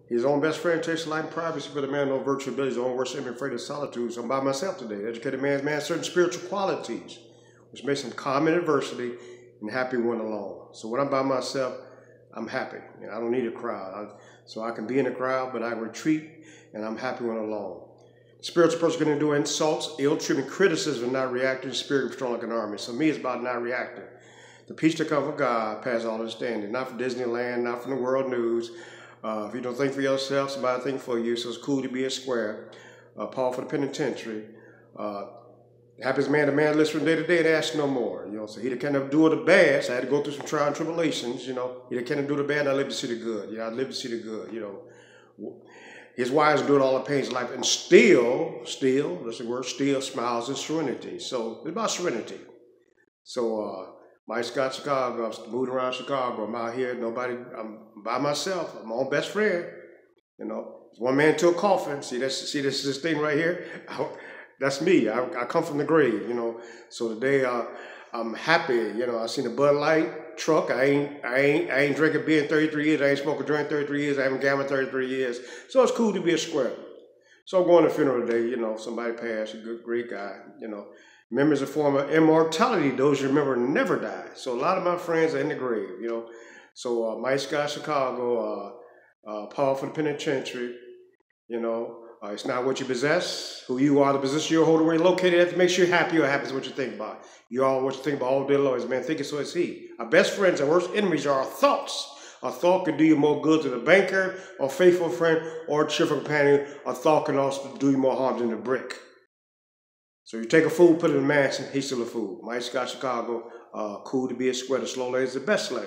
His own best friend takes life in privacy, but a man no virtue abilities, his own worst enemy, afraid of solitude. So I'm by myself today. Educated man's man certain spiritual qualities, which makes him calm in adversity and happy when alone. So when I'm by myself, I'm happy. You know, I don't need a crowd. So I can be in a crowd, but I retreat and I'm happy when alone. Spiritual person can endure insults, ill treatment, criticism, not reacting. Spirit control like an army. So me, it's about not reacting. The peace that comes from God passes all understanding. Not from Disneyland, not from the world news. If you don't think for yourself, somebody think for you. So it's cool to be a square. Paul for the penitentiary. Happens man, the man lives from day to day and asks no more. You know, so he that cannot do the bad. So I had to go through some trial and tribulations. You know, he that cannot do the bad, I live to see the good. You know, I live to see the good. You know, his wives endured all the pains of life, and still, that's the word, still smiles in serenity. So it's about serenity. So Mike Scott, Chicago. I'm moving around Chicago. I'm out here. I'm by myself. I'm my own best friend. You know, one man to a coffin. See this thing right here. That's me. I come from the grave. You know. So today I'm happy. You know, I seen a Bud Light truck. I ain't drinking beer in 33 years. I ain't smoking drink 33 years. I haven't gambled 33 years. So it's cool to be a square. So I'm going to a funeral today. You know, somebody passed. A good, great guy. You know. Memories a form of immortality. Those you remember never die. So a lot of my friends are in the grave, you know. So Mike Scott, Chicago, Paul for the penitentiary, you know. It's not what you possess, who you are, the position you're holding, where you're located at, makes you happy or happy is what you think about. You are what you think about all day long. As man thinking, so is he. Our best friends and worst enemies are our thoughts. A thought can do you more good than a banker, or faithful friend, or a cheerful companion. A thought can also do you more harm than a brick. So you take a fool, put it in a mansion, he's still a fool. Mike Scott, Chicago, cool to be a square. The slow lane is the best lane.